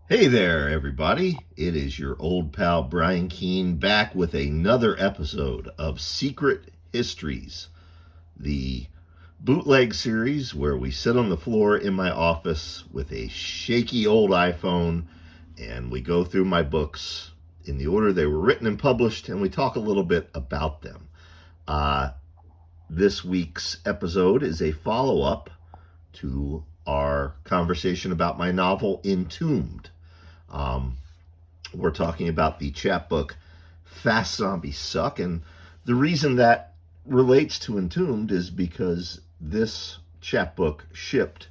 Hey there, everybody. It is your old pal Brian Keene back with another episode of Secret Histories, the bootleg series where we sit on the floor in my office with a shaky old iPhone and we go through my books in the order they were written and published and we talk a little bit about them. Uh, this week's episode is a follow up to our conversation about my novel Entombed. Um, we're talking about the chapbook Fast Zombies Suck. And the reason that relates to Entombed is because this chapbook shipped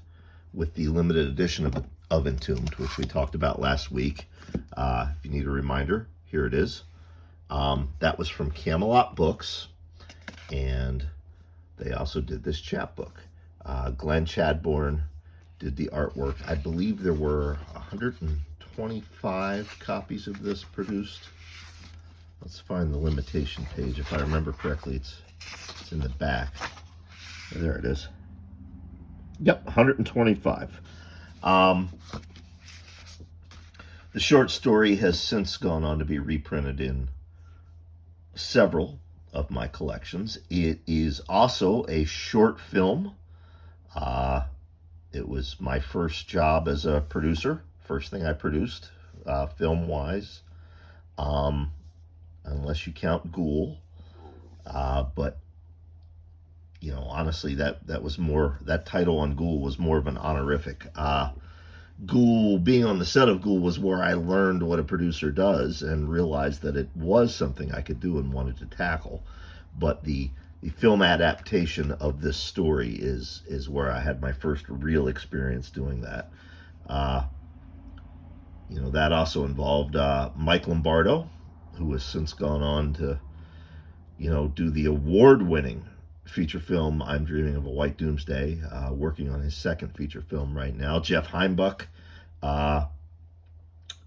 with the limited edition of Entombed, which we talked about last week. If you need a reminder, here it is. That was from Camelot Books, and they also did this chapbook. Glenn Chadbourne did the artwork. I believe there were 125 copies of this produced. Let's find the limitation page. If I remember correctly, it's in the back. There it is. Yep, 125. The short story has since gone on to be reprinted in several of my collections. It is also a short film. It was my first job as a producer, first thing I produced, film-wise, unless you count Ghoul. But, honestly, that was more, that title on Ghoul was more of an honorific. Ghoul, being on the set of Ghoul was where I learned what a producer does and realized that it was something I could do and wanted to tackle. But the film adaptation of this story is where I had my first real experience doing that. That also involved Mike Lombardo, who has since gone on to, do the award-winning feature film I'm Dreaming of a White Doomsday, working on his second feature film right now. Jeff Heimbuch,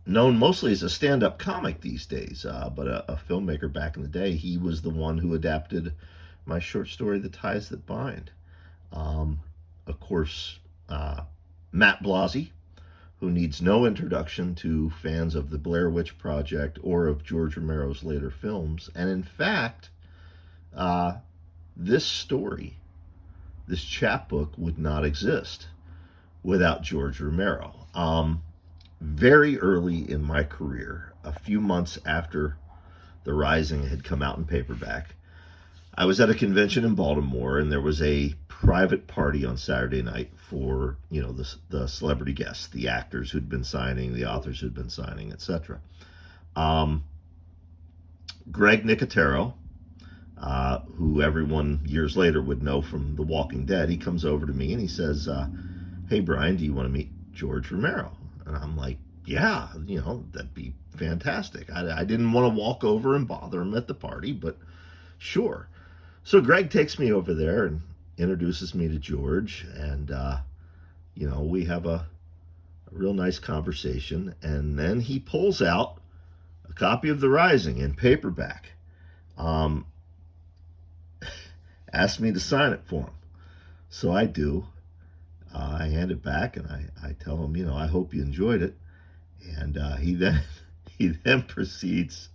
known mostly as a stand-up comic these days, but a filmmaker back in the day. He was the one who adapted my short story, The Ties That Bind. Of course, Matt Blasey, who needs no introduction to fans of the Blair Witch Project or of George Romero's later films. And in fact, this story, this chapbook, would not exist without George Romero. Very early in my career, a few months after The Rising had come out in paperback, I was at a convention in Baltimore, and there was a private party on Saturday night for, the celebrity guests, the actors who'd been signing, the authors who'd been signing, etc. Greg Nicotero, who everyone years later would know from The Walking Dead, he comes over to me and he says, hey, Brian, do you want to meet George Romero? And I'm like, yeah, that'd be fantastic. I didn't want to walk over and bother him at the party, but sure. So Greg takes me over there and introduces me to George, and we have a real nice conversation, and then he pulls out a copy of The Rising in paperback. Asked me to sign it for him. So I do. I hand it back, and I tell him, I hope you enjoyed it. And he then proceeds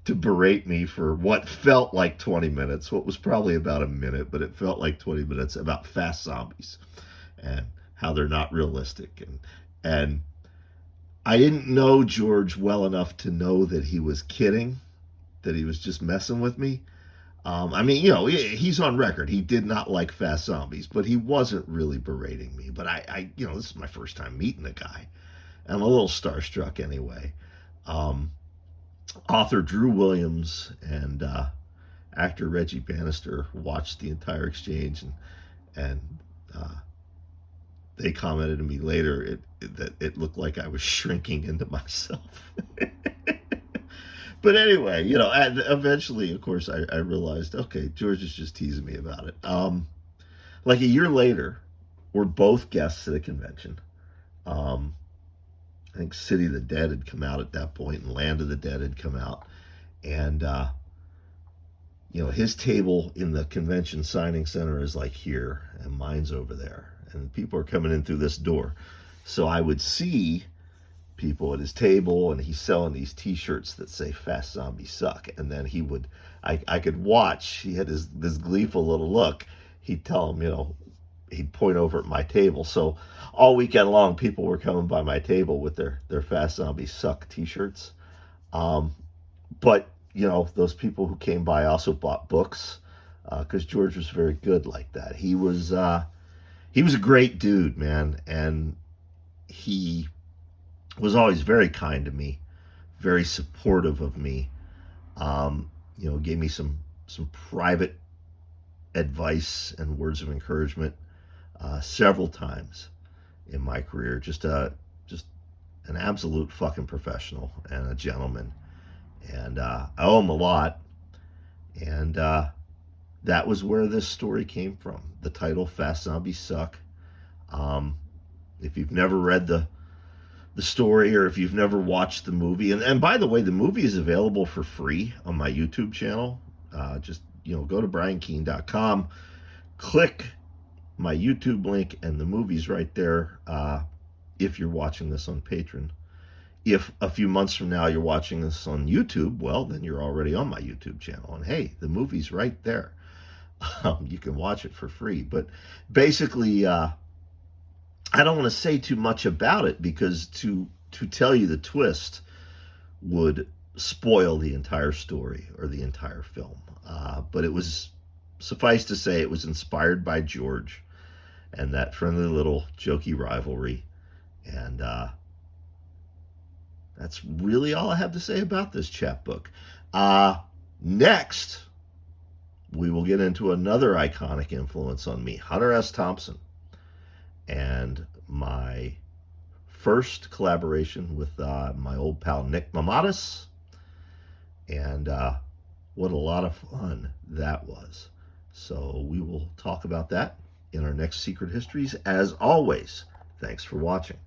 to berate me for what felt like 20 minutes, what was probably about a minute, but it felt like 20 minutes, about fast zombies and how they're not realistic. And I didn't know George well enough to know that he was kidding, that he was just messing with me. He's on record. He did not like fast zombies, but he wasn't really berating me. But this is my first time meeting the guy. I'm a little starstruck anyway. Author Drew Williams and actor Reggie Bannister watched the entire exchange, and they commented to me later that it looked like I was shrinking into myself. But anyway, eventually, of course, I realized, okay, George is just teasing me about it. Like a year later, we're both guests at a convention. I think City of the Dead had come out at that point, and Land of the Dead had come out. And, his table in the convention signing center is like here, and mine's over there. And people are coming in through this door. So I would see people at his table, and he's selling these T-shirts that say "Fast Zombies Suck," and then he would, I could watch. He had this gleeful little look. He'd tell him, he'd point over at my table. So all weekend long, people were coming by my table with their "Fast Zombies Suck" T-shirts. Um, but those people who came by also bought books because George was very good like that. He was a great dude, man, and he was always very kind to me, very supportive of me. Gave me some private advice and words of encouragement several times in my career. Just an absolute fucking professional and a gentleman, and I owe him a lot. And that was where this story came from. The title, "Fast Zombies Suck." If you've never read the story, or if you've never watched the movie, and by the way, the movie is available for free on my YouTube channel. Just go to briankeene.com, click my YouTube link, and the movie's right there. If you're watching this on Patreon, if a few months from now you're watching this on YouTube, well, then you're already on my YouTube channel, and hey, the movie's right there. You can watch it for free. But basically, I don't want to say too much about it, because to tell you the twist would spoil the entire story or the entire film. But it was, suffice to say, it was inspired by George and that friendly little jokey rivalry. And that's really all I have to say about this chapbook. Next, we will get into another iconic influence on me, Hunter S. Thompson, and my first collaboration with my old pal Nick Mamatis, and what a lot of fun that was. So we will talk about that in our next Secret Histories. As always, thanks for watching.